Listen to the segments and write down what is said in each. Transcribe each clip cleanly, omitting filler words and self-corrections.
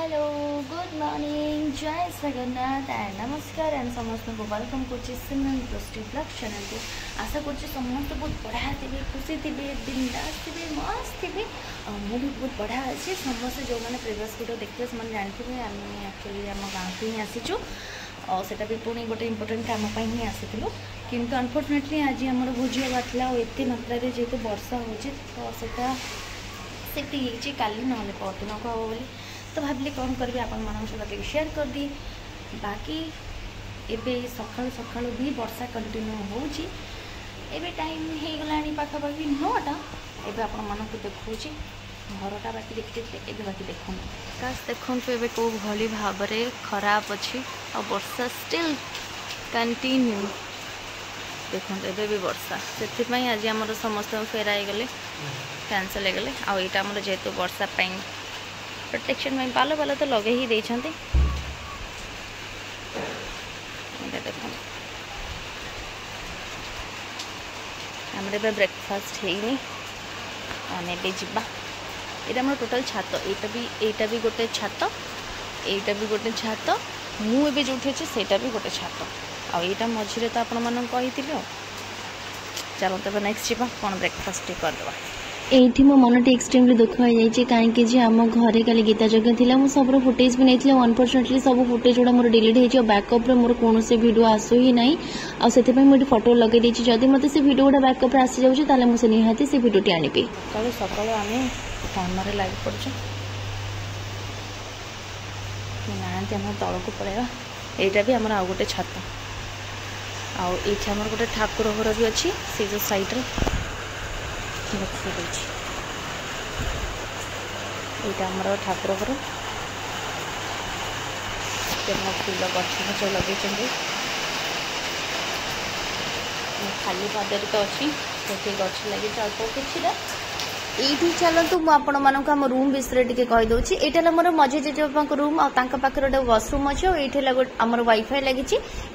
Hello good morning जय Jagannath and नमस्कार and समस्त को वेलकम कर सिमरन दृष्टि ब्लॉग चैनल को। आशा कर समस्त बहुत बढ़िया थे, खुशी थे, बिंदास थे, मस्त थे। मुझे भी बहुत बढ़िया अच्छे। समस्त जो मैंने प्रिवियस वीडियो देखते से जानते आम एक्चुअली आम गाँव को ही आसीचु और सेटा भी पुणी गोटे इंपोर्टेंट काम ही आसीलु किंतु अनफॉर्चुनेटली आज आम भोजी हवा था और एत मात्रा जेहेतु वर्षा हो तो से काली ना परदिन को हम बोली तो भाविली कौन करी आपण मान सहित शेयर कर दी। बाकी एबे सकाल सकाल भी वर्षा कंटिन्यू होची। एबे टाइम हो गला पाखापाखि 9टा। एबे आपण मानक देखौची घरटा बाकी देखते एबे बाकी देखो काश देखु एबे को भली भाव में खराब अच्छी और वर्षा स्टिल कंटिन्यू देखो एबे भी वर्षा से आज आम समस्त फेराई गले कैंसल हो गले आम जेहेतु वर्षा प्रोटेक्शन में पाल पाल तो लगे ही देते देखो आम ब्रेकफास्ट है आम एवं यहाँ टोटाल छात एटा भी गोटे छात एटा भी गोटे छात मुझे जो सेटा भी गोटे छात आईटा मझे तो आपण मन कही चलो तब नेक्स्ट जावा कौन ब्रेकफास्ट करदे। एठी मो मनटी एक्सट्रीमली दुख हो जाइए कहीं आम घरे कल गीता यज्ञ थी मुझे सब फुटेज भी नहीं अनफॉर्चुनेटली सब फुटेज गुड़ा मोर डिलीट हो बैकअप मोर कौन से वीडियो आसू ही ना आते मुझे फोटो लगे जदि मत से वीडियो गुड़ा बैकअप आसी जाऊँगी मुझे निहाती से वीडियो आनी सकाल आम काम लग पड़े ना तल को पलैया यहाँ भी आम गोटे छात आम गोटे ठाकुर घर भी अच्छी से जो साइड यहाँ आमर ठाकुर घर फूल गछ लगे खाली पादर तो अच्छी गछ लगे अल्प कि एठी चलतु मुझे रूम विषय टी कहीदे यहाँ मोर मझे जेजेबापा रूम और पाखे गोटे वाशरूम अच्छे और ये आमर वाईफाई लगी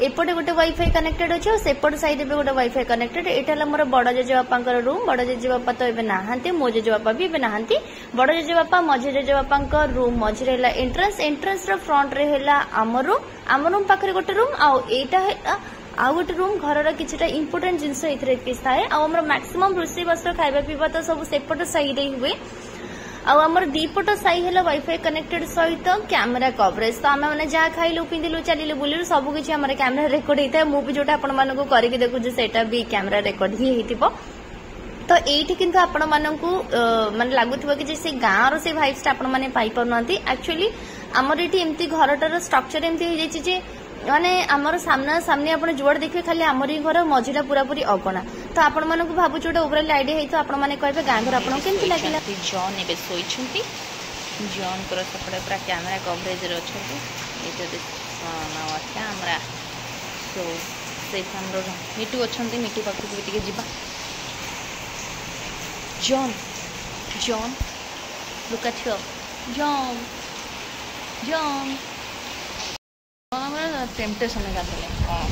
एपटे गोटे वाईफाई कनेक्टेड अच्छे और सेपट साइड भी गोटे वाईफाई कनेक्टेड। यहाँ मोर बड़ जेजेबापा रूम बड़ जेजेबापा तो ये नहांती मो जेजेबापा भी नहांती बड़ जेजेबापा मझे जेजेबापा रूम मझे एंट्रेंस एंट्रेंस फ्रंट रे है आम रूम पाखे गोटे रूम आईटा आउ गोटे रूम घर किसी इंपोर्टेंट जिनस थाए आम मैक्सिमम रोषे बास खाଇବା पीवा तो सब सेपट साइड हुए आमर दीपट साई है वाईफाई कनेक्टेड सहित कैमेरा कवरेज तो आम मैंने जहाँ खाइलु पिंधिलु चलिलु बुलिलु सबकि आम कैमेरा रेकर्ड होता है मुझे जोटा आपको करके देखुचे सेटा भी कैमेरा रेकर्ड ही होता तो ये किंतु आपण मानकु माने लागुथबो कि से गाँव से भाइब्स आपण माने पाई पाउनांती एक्चुअली आमर ये एमती घरटार स्ट्रक्चर एमती हो जाइए माने आमर सामना सामने आप जुआड़ देखिए खाली आमर ही घर मझीटा पूरा पूरी अगणा तो आपण मानक भावुँ गोटे ओवरऑल आइडिया है तो आपण माने कहबे गाँ घर आपन केमती लागिला। जॉन एबे सोइछंती जॉन कर सपड़े पूरा कैमरा कवरेज रे अछंती एटा दे नावा कैमरा सो से हमरो मिटू अछंती मिटू पाखु भी टिके जिबा John John look at here John John temptation गाधले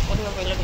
पढ़ा पड़े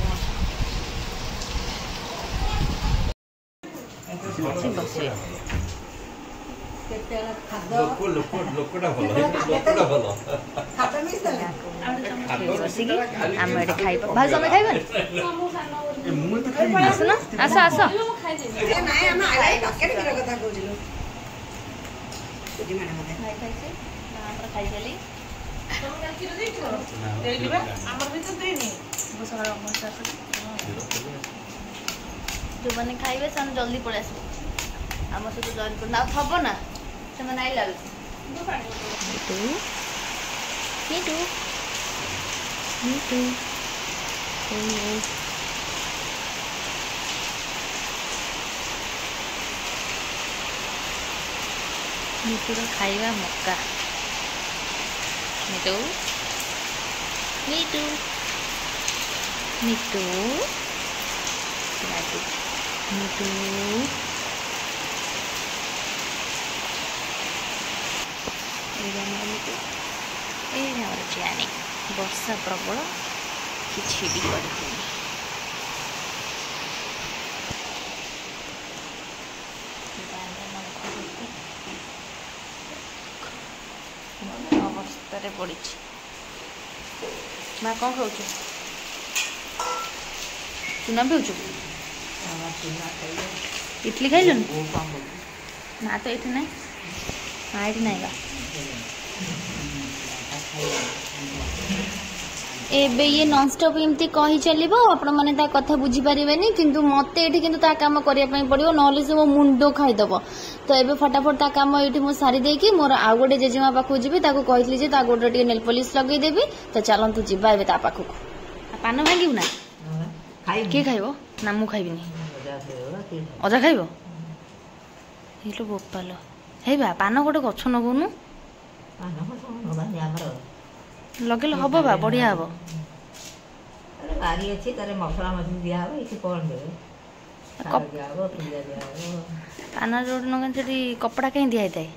जो मैंने खाइबे से जल्दी पड़े आस आम सहित जॉइन करना हम ना से आइला मिटू मिटू मिटू मिटू खाइबा मक्का मिटू मिटू मिटू मिटू जानी वर्षा प्रबल किसी भी कर अवस्था ଖରାରେ ପଡ଼ିଛି। ମା କ'ଣ ଖାଉଛୁ? ଚୁନା ପିଉଛୁ? ଇଟଲି ଖାଇଲୁନି? ମା ତ ଏଇଠି ନାହିଁ, ମା ଏଇଠି ନାହିଁ ବା। ଏବେ ଇଏ ନନଷ୍ଟପ୍ ଏମିତି କହି ଚାଲିବ, ଆପଣମାନେ ତା କଥା ବୁଝିପାରିବେନି, କିନ୍ତୁ ମୋତେ ଏଠି କିନ୍ତୁ ତା କାମ କରିବା ପାଇଁ ପଡ଼ିବ, ନହେଲେ ସେ ମୋ ମୁଣ୍ଡ ଖାଇଦେବ। ତ ଏବେ ଫଟାଫଟ ତା କାମ ଏଇଠି ମୁଁ ସାରି ଦେଇକି ମୋର ଆଉ ଗୋଟେ ଜେଜେମା ପାଖକୁ ଯିବି। ତାକୁ କହିଥିଲି ଯେ ତା ଗୋଡ଼ରେ ଟିକେ ନେଲ୍ ପଲିସ୍ ଲଗେଇଦେବି। ତ ଚାଲନ୍ତୁ ଯିବା ଏବେ ତା ପାଖକୁ। ପାନ ଭାଙ୍ଗିବୁ ନା? କିଏ ଖାଇବ? ନା ମୁଁ ଖାଇବିନି। ଅଜା ଖାଇବ? ହେଇଲୋ ବୋପାଲ, ହେଇବା ପାନ ଗୋଟେ ଗଛ ନଗଉନୁ, ଲଗେଇଲେ ହବ ବା, ବଢ଼ିଆ ହବ। ବାରି ଅଛି, ତାର ମସଲା ମସଲି ଦିଆହବ, ଏଠି କ'ଣ ଦେବେ? ପାନ ଯୋଉଠି ନଗେଇ ସେଠି କପଡ଼ା କାହିଁ ଦିଆ ହେଇଥାଏ?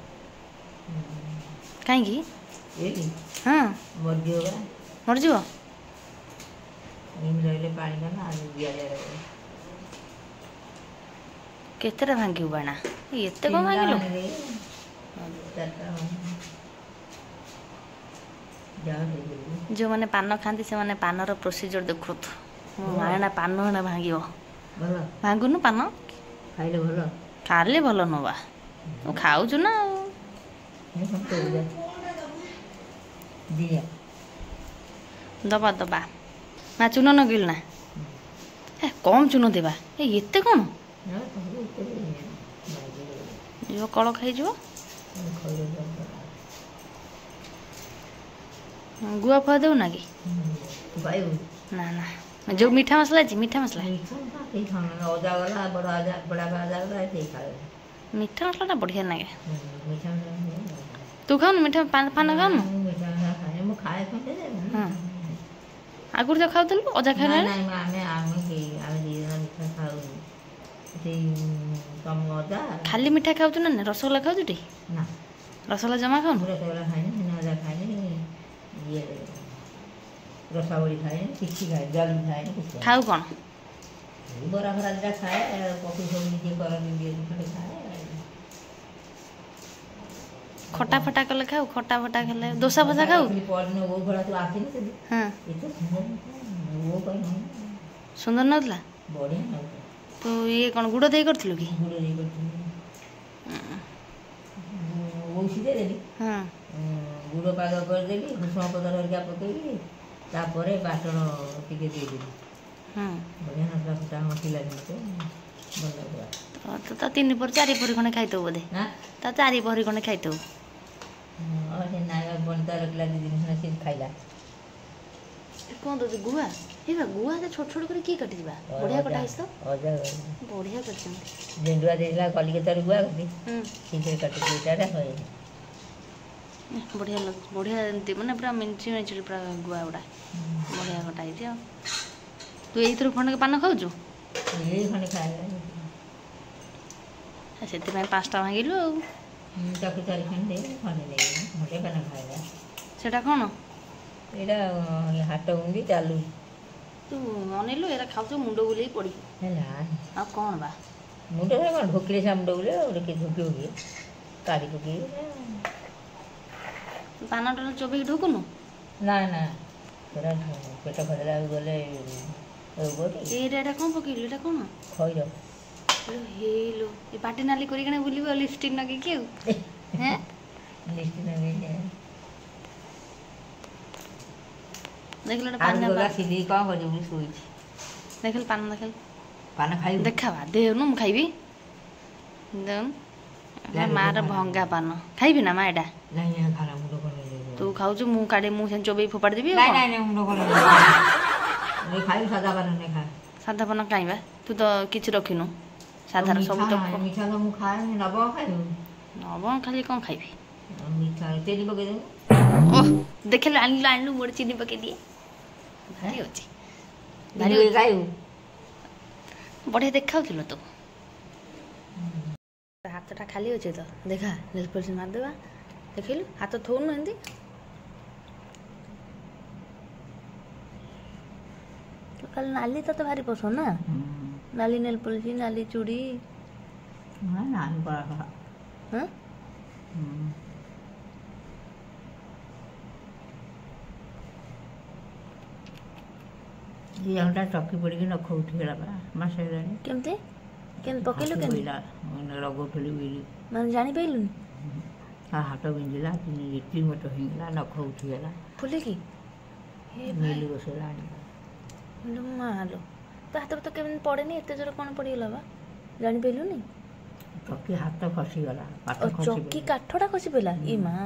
କାହିଁକି? ହଁ ମରିଯିବ। କେତେଟା ଭାଙ୍ଗିବୁ ବାଣା? ଏତେ କ'ଣ ଭାଙ୍ଗିଲୁ? ଯେଉଁମାନେ ପାନ ଖାଆନ୍ତି ସେମାନେ ପାନର ପ୍ରୋସିଜର ଦେଖୁଥୁ। ମୋ ମାଏଣା ପାନ ଏଣା ଭାଙ୍ଗିବ। ଭାଙ୍ଗୁନୁ ପାନ? ଖାଇଲେ ଭଲ, ଖାଇଲେ ଭଲ ନବା। ତୁ ଖାଉଛୁ ନା ଆଉ। ଦବା ଦବା। ମା ଚୂନ ନଗିଲୁ ନା? କମ୍ ଚୂନ ଦେବା। ଏତେ କ'ଣ? ଯିବ କଳ ଖାଇଯିବ। ଗୁଆ ଫୁଆ ଦେଉ ନା କି? ନା ନା, ଯେଉଁ ମିଠା ମସଲା ଅଛି, ମିଠା ମସଲା ମିଠା ମସଲାଟା ବଢ଼ିଆ ଲାଗେ। ତୁ ଖାଉନୁ ମିଠା ପାନ ଖାଉନୁ? ହଁ, ଆଗରୁ ତ ଖାଉଥିଲୁ, ଅଜା ଖାଇଲା। ଖାଲି ମିଠା ଖାଉଛୁ ନା? ରସଗୋଲା ଖାଉଛୁ ଟି? ରସଗୋଲା ଜମା ଖାଉନୁ? ରସାବଳି ଖାଏ, କିଛି ଖାଏ, ଜଳି ଖାଏ, ଖାଉ କ'ଣ? ବରା ଫରା ଦିଟା ଖାଏ, ପକୁଡ଼ି ସବୁ ନିଜେ କରନ୍ତି, ଦିଏ ଖାଏ। ଖଟା ଫଟା କଲେ ଖାଉ? ଖଟା ଫଟା କଲେ ଦୋସା ଫୋସା ଖାଉ? ସୁନ୍ଦର ନଥିଲା? ତୁ ଇଏ କ'ଣ ଗୁଡ଼ ଦେଇ କରିଥିଲୁ କି? ହଁ, ଗୁଡ଼ ପାଗ କରିଦେଲି, ଭୂଷଣ ପତ୍ର ହେରିକା ପକେଇଲି, ତାପରେ ବାଟଣ ଟିକେ ଦେଇଦେଲି। ବଢ଼ିଆ ନଥିଲା, ଖଟା ମସିଲା ଜିନିଷ, ଭଲ ଲାଗିଲା। ତୁ ତ 3 ପରି 4 ପରି ଖଣ୍ଡେ ଖାଇଥିବୁ ବୋଧେ? ତା 4 ପରି ଖଣ୍ଡେ ଖାଇଥିବୁ। ନାଇବା ବନିତା ରଖିଲା 2 ଦିନ ଖଣ୍ଡେ, ସେ ଖାଇଲା। କ'ଣ ଦେଉଛି? ଗୁଆ? ହେଇବା ଗୁଆ ଛୋଟ ଛୋଟ କରି କିଏ କାଟିଯିବା? ବଢ଼ିଆ କଟା ହେଇଛି ତ, ବଢ଼ିଆ କରିଛନ୍ତି। ଜେଣ୍ଡୁଆ ଦେଇଥିଲା କଲିକତାରୁ ଗୁଆ କାଟି, ସେଇଥିରେ କାଟିକି ଏଇଟା ହୁଏ। ବଢ଼ିଆ ଲାଗୁଛି, ବଢ଼ିଆ ଏମିତି ମାନେ ପୁରା ମିଞ୍ଚି ମିଞ୍ଚି ପୁରା ଗୁଆ ଗୁଡ଼ା ବଢ଼ିଆ କଟା ହେଇଛି। ଆଉ ତୁ ଏଇଥିରୁ ଖଣ୍ଡେ ପାନ ଖାଉଛୁ? ଏଇ ଖଣ୍ଡେ ଖାଇବା, ସେଥିପାଇଁ 5ଟା ଭାଙ୍ଗିଲୁ ଆଉ। ତାକୁ 4 ଖଣ୍ଡେ ଖଣ୍ଡେ ନେଇ ଖଣ୍ଡେ ପାନ ଖାଇବା। ସେଟା କ'ଣ? ଏଇଟା ହାଟ ଗୁଣ୍ଡି ଚାଲୁ। ତୁ ଅନେଇଲୁ, ଏରା ଖାଉଛୁ ମୁଣ୍ଡ ବୁଲେଇ ପଡ଼ିବୁ ହେଲା। ଆଉ କ'ଣ ବା ମୁଣ୍ଡ କ'ଣ ଢୋକିଲେ ସେ ମୁଣ୍ଡ ବୁଲେ, ଗୋଟେ କିଏ ଢୋକିବ କିଏ? କାଢ଼ି ପକେଇବି। ପାନ ଟା ଚୋବେଇକି ଢୋକୁନୁ? ନା ନା, ସେଟା ପେଟ ଖରାପ ଗଲେ ଏଇଟା କ'ଣ ପକେଇଲୁ? ଏଇଟା କ'ଣ? ଖଇର। ହେଇଲୋ, ଏ ପାଟି ନାଲି କରିକିନା ବୁଲିବୁ ଆଉ ଲିପଷ୍ଟିକ୍ ଲଗେଇକି ଆଉ। ହେଁ, ଲିପଷ୍ଟିକ୍ ଲଗେଇକି ଦେଖିଲୁ ପାନ ସିଲେଇ କ'ଣ କରିବୁ ବୋଲି ଶୋଇଛି। ଦେଖିଲୁ ପାନ, ଦେଖିଲୁ ପାନ ଖାଇବୁ? ଦେଖାବା ଦେଉନୁ, ମୁଁ ଖାଇବି। ଦେଉନୁ, ମାଆର ଭଙ୍ଗା ପାନ ଖାଇବି ନା ମା? ଏଇଟା ତୁ ଖାଉଛୁ, ମୁଁ କାଢ଼ି ମୁଁ ସେମିତି ଚୋବେଇ ଫୋପାଡ଼ି ଦେବି। ସାଧା ପାନ ଖାଇବା? ତୁ ତ କିଛି ରଖିନୁ ସାଧାର, ସବୁ ତ ନବ। ଖାଲି କ'ଣ ଖାଇବି? ଓହ, ଦେଖିଲୁ ଆଣିଲୁ ଆଣିଲୁ, ମୋର ଚିନି ପକେଇ ଦିଏ। ଭାରି ଅଛି, ବଢ଼ିଆ ଦେଖାଉଥିଲୁ ତୁ। ହାତଟା ଖାଲି ଅଛି ତ, ଦେଖା ନେଲ୍ ପଲିସ୍ ମାରିଦେବା। ଦେଖିଲୁ ହାତ ଥଉନୁ ଏମିତି। କାଲି ନାଲି ତତେ ଭାରି ପସନ୍ଦ ନା? ନାଲି ନେଲ୍ ପଲିସ୍, ନାଲି ଚୁଡ଼ି। ଦି ଘଣ୍ଟା ଚକି ପଡ଼ିକି ନଖ ଉଠିଗଲା ବା ମାସ ହେଲାଣି। କେମିତି କେମିତି ପକେଇଲୁ କେମିତି ରଗଉଥିଲି ବିରି ମାନେ ଜାଣିପାରିଲୁନି? ହାତ ବିନ୍ଧିଲା ଏଠି ମୋଟ ହେଇଗଲା ନଖ ଉଠିଗଲା ଫୁଲିକି ମିଲି ବସେଇଲା ଆଣିବା ମାଲୋ ତୋ ହାତରେ ତ କେମିତି ପଡ଼େନି ଏତେ ଜୋର କ'ଣ ପଡ଼ିଗଲା ବା ଜାଣିପାରିଲୁନି? ଚକି ହାତ ଖସିଗଲା ଚକି କାଠଟା ଖସି ପଡ଼ିଲା ଏ ମା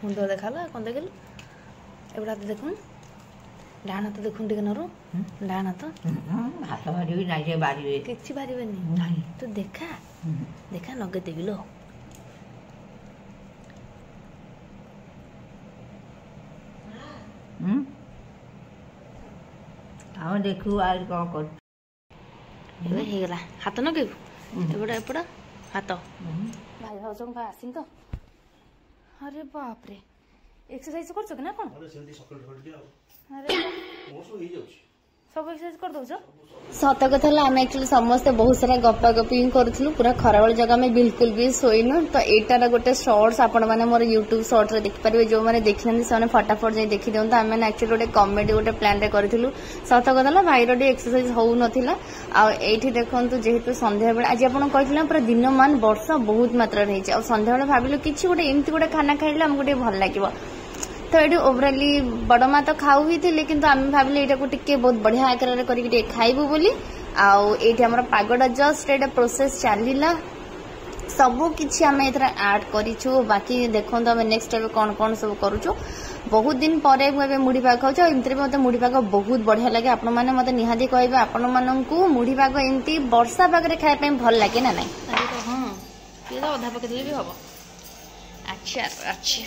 ମୁଣ୍ଡ ଦେଖାଲା କ'ଣ ଦେଖିଲୁ ଏଗୁଡ଼ା ହାତ ଦେଖୁନୁ ଡାହାଣ ହାତ ଦେଖୁନୁ ଟିକେ ନରୁ ଡାହାଣ ହାତ ବାହାରିବି ନାଇଁ ସେ ବାହାରିବେ କିଛି ବାହାରିବେନି ନାଇଁ ତୁ ଦେଖା ଦେଖା ନଗେଇଦେବି ଲୋ ଆମେ ଦେଖୁ ଆଉ କ'ଣ କରୁଛୁ ଏବେ ହେଇଗଲା ହାତ ନଗେଇବୁ ଏପଟ ଏପଟ ହାତ ଭାଇ ଭାଉଜଙ୍କ ଆସିନି ତ अरे बाप रे एक्सरसाइज करछो कि ना कोन अरे सेंती सकाळ ढोडी अरे मोसो ही जाउछ सब एक्सरसाइज कर दउछ सत कथा ला हम एक्चुअली समस्त बहुत सारा गप्पा गप्पी करथलु पूरा खराबल जगह में बिल्कुल भी सोइनु तो एटार गोटे शॉर्ट्स आपण माने मोर YouTube शॉर्ट रे देख परिबे जो माने देखिनंदी सने फटाफट जाई देखि देउन त हम माने एक्चुअली गोटे कॉमेडी गोटे प्लान रे करथलु सत कथा ला भाई रोडी एक्सरसाइज होउ नथिला आ एठी देखंतु जेहेतु संध्या बेला आज आपण कहितला पूरा दिन मान वर्षा बहुत मात्रा रही छै आ संध्या बेला भाबिलु किछि गोटे एम्ति गोटे खाना खाइले हम गोटे भल लागिवो तो ये ओवराली बड़ माँ तो खाऊ ही थे लेकिन आम भाविले यहाँ को टिके बहुत बढ़िया आकार करके खाइबू बोली आउ पागटा जस्ट ये प्रोसेस चलला सबू किसी आम एथर ऐड करूँ बाकी देखो आम नेक्स्ट टाइम कौन कौन सब करूँ बहुत दिन पर मुझे मुढ़ी पाग खाऊँ एमती मत मुढ़ी पाग बहुत बढ़िया लगे आपण मैंने मत निहाती कहे आपण मानू मुढ़ी पाग एमती वर्षा पागे खायापी भल लगे ना नहीं हाँ ये तो अधा पकड़ भी हम अच्छा अच्छा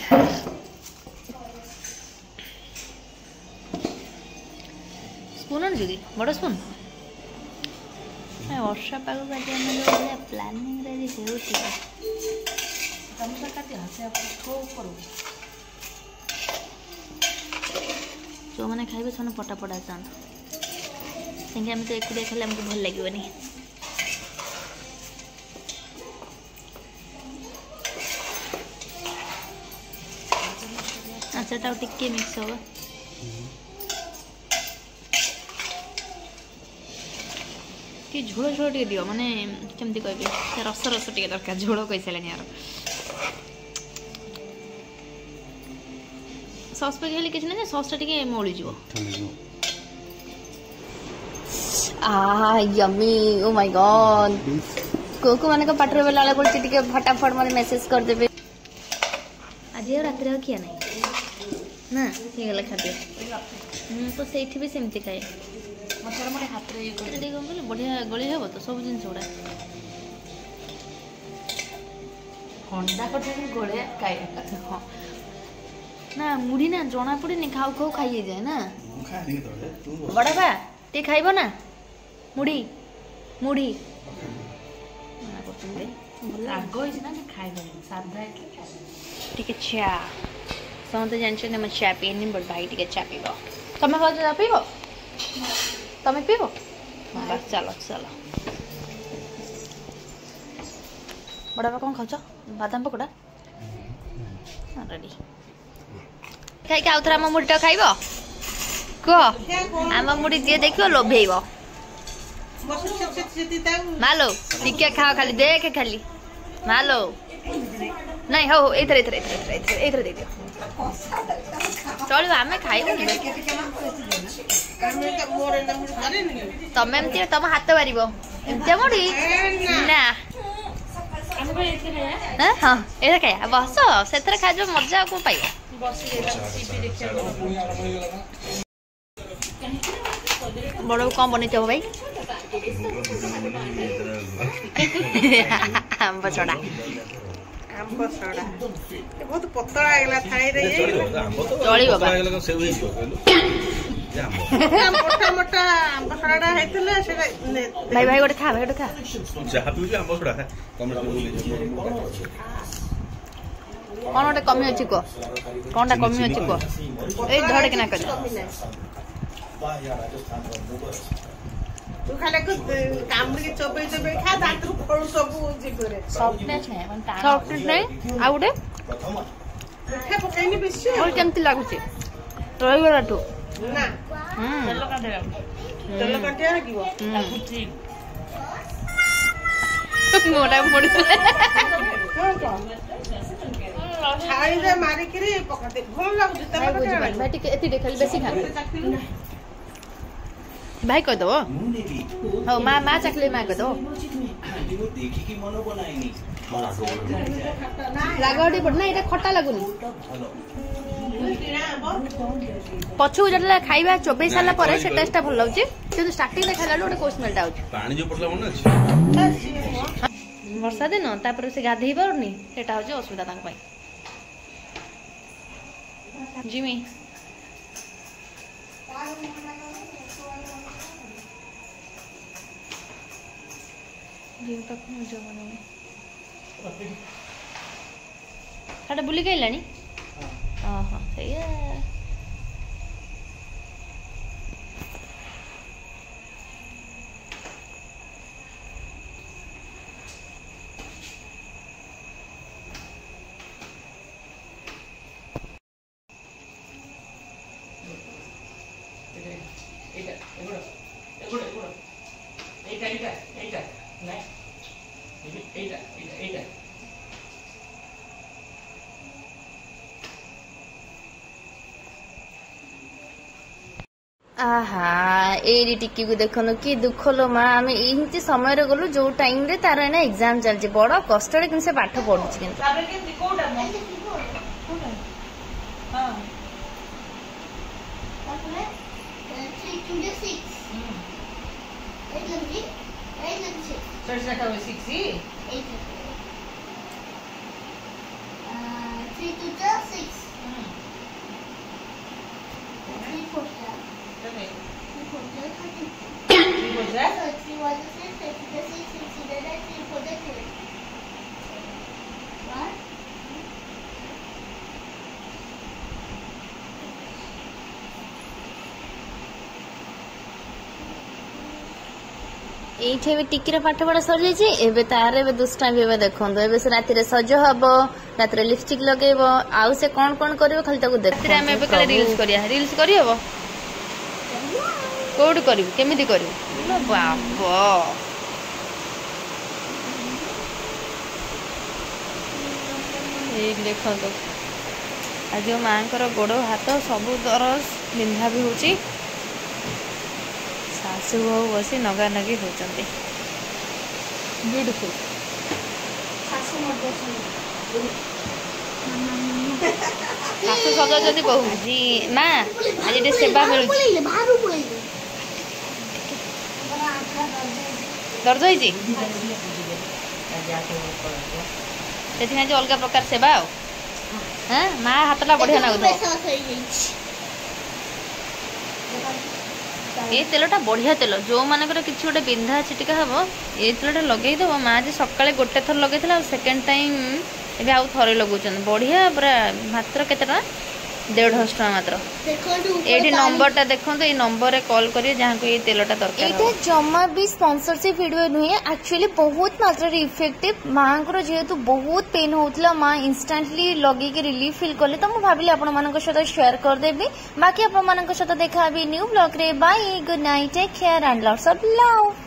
स्पून आनी बड़ स्पून वर्षा पाग प्लानिंग जो मैंने खाइबे से पटापट आसान कहीं आम तो एकुटिया खाले आमको भल लगे आचारटा टिके मिक्स होगा झोल झोल टे दियो माने केमती कहबे रस रस टे दरकार झोल कहि सालानी यार सॉस पे गेली किछ नै सॉस टा टिके मोळी जीवो यम्मी ओ माय गॉड कोको माने का पाटरे बेला पड़ती टिके फटाफट माने मेसेज कर देबे आज रात रे किया नै ना हे गला खाते तो सेठी भी सेमती खाए मसाला मोटे हाथ रे बढ़िया गली हे तो सब जिन गुड़ा अंडा कटे गले हाँ ना मुढ़ी ना जना पड़े खाऊ खाऊ खाई जाए ना बड़ा बा टे खाइब ना मुढ़ी मुढ़ी ठीक है चा समझते जानते हम चा पीनी बट भाई टे चा पीब तुम्हें खाऊ चा पीब तमें पीब बस चलो चलो बड़ा कौन खाऊ बादाम पकोड़ा रेडी खाई आउ थे आम मुढ़ी खाइब कह आम मुढ़ी जी देख लोभेब मालो टिके खाओ खाली देख खाली मालो नहीं हो एथर एथर एथर एथर एथर दे दियो चलो आम खाइब तमें एमती तुम हाथ मार एमती मुढ़ी ना हाँ ये खाया बस से खा मजा कौन पाइब बड़ कौन बन भाई आंब सड़ा बहुत पतला आगला थाई रे चली बाबा मोटा मोटा आंब सड़ाटा हेतले सेटा भाई भाई गोटे खा भाई गोटे खा जहाँ पीछे आंब सड़ा कौन गोटे कमी अच्छी कह कौनटा कमी अच्छी कह ए धड़ के ना कर ତୁ ଖାଲି କାମୁଡ଼ିକି ଚୋବେଇ ଚୋବେଇ ଖା ଦାନ୍ତରୁ ଫଳୁ ସବୁ ଯିବରେ ସଫ୍ଟନେସ୍ ନାହିଁ ମାନେ ଟାଣ ସଫ୍ଟ ନାହିଁ। ଆଉ ଗୋଟେ ମିଠା ପକେଇନି ବେଶୀ ମୋର କେମିତି ଲାଗୁଛି ରହିଗଲାଠୁ? ନା ତେଲ କାଟିଲା ତେଲ କାଟିଆ ଲାଗିବ ଲାଗୁଛି ମୋଟା ପଡିଥିଲା। ଛାଣିରେ ମାରିକିରି ପକାତେ ଭଲ ଲାଗୁଛି ତେଲ କାଟିଆ ଭାଇ ଟିକେ ଏତିକି ଖାଲି ବେଶୀ ଖା ଭାଇ କହିଦବ। ହଉ ମା ମା ଚାକିଲେ ମା କହିଦବ। ରାଗ ଟିକେ ପଡେ ନା, ଏଇଟା ଖଟା ଲାଗୁନି। ପଛକୁ ଯେତେବେଳେ ଖାଇବା ଚୋବେଇ ସାରିଲା ପରେ ସେ ଟେଷ୍ଟଟା ଭଲ ଲାଗୁଛି, କିନ୍ତୁ ଷ୍ଟାର୍ଟିଂରେ ଖାଇଲା ଗୋଟେ କୋଉ ସ୍ମେଲଟା ଆଉଛି। ବର୍ଷା ଦିନ ତାପରେ ସେ ଗାଧେଇ ପାରୁନି, ସେଟା ହଉଛି ଅସୁବିଧା ତାଙ୍କ ପାଇଁ। ଜିମି ସାଡେ ବୁଲିକି ଆଇଲାଣି। ଓହୋ ସେଇଆ आहा एडी टिक्की को देखनु कि दुख लो माँ आम एमती समय गलु जो टाइम रे तार एना एग्जाम चलछि बड़ कष्ट रे किन से पाठ पढुछि किन एठे भी टिक्की पाठ पढ़ा सर जाइए तार ए दुष्टामी ए देखो ए से राति सज हम राति लिपस्टिक लगेब आउ से कौन कौन कर खाली देख रिल्स रिल्स करहब कौट करमी कर बाप देखो आज माँ गोड़ हाथ सब दरज बिंधा भी होची सासू बहु बसी नगा नगी होचंती ब्यूटीफुल सासू सजाउछंती बहु जी माँ आज ये सेवा मिलु दर्ज होइछि सेठी आज अलग प्रकार सेवा हाँ माँ हाथटा बढ़िया लागुथो ये तेलटा बढ़िया तेल जो मानकर किसी गोटे बिंधा छिटिका हम ये तेलटा लगेदेव माँ जी सकाଳେ गोटे थर लगे सेकेंड टाइम ए आउ थे लगाउछन बढ़िया पूरा मात्र केते टका 150 टका मात्र ये नंबरटा देखो ये नंबर रे कॉल करिए जहाँ को ये तेलटा दरकार एटा जम्मा भी स्पॉन्सरशिप वीडियो नुहे एक्चुअली बहुत मात्रा रे इफेक्टिव माँ को जेहेतु बहुत पेन होतला माँ इंस्टेंटली लगे के रिलीफ फील कले तो मु भाबिली आपण मानक सहित शेयर कर देबी बाकी आपण मानक सहित देखा भी न्यू ब्लॉग रे bye good night take care and lots of love.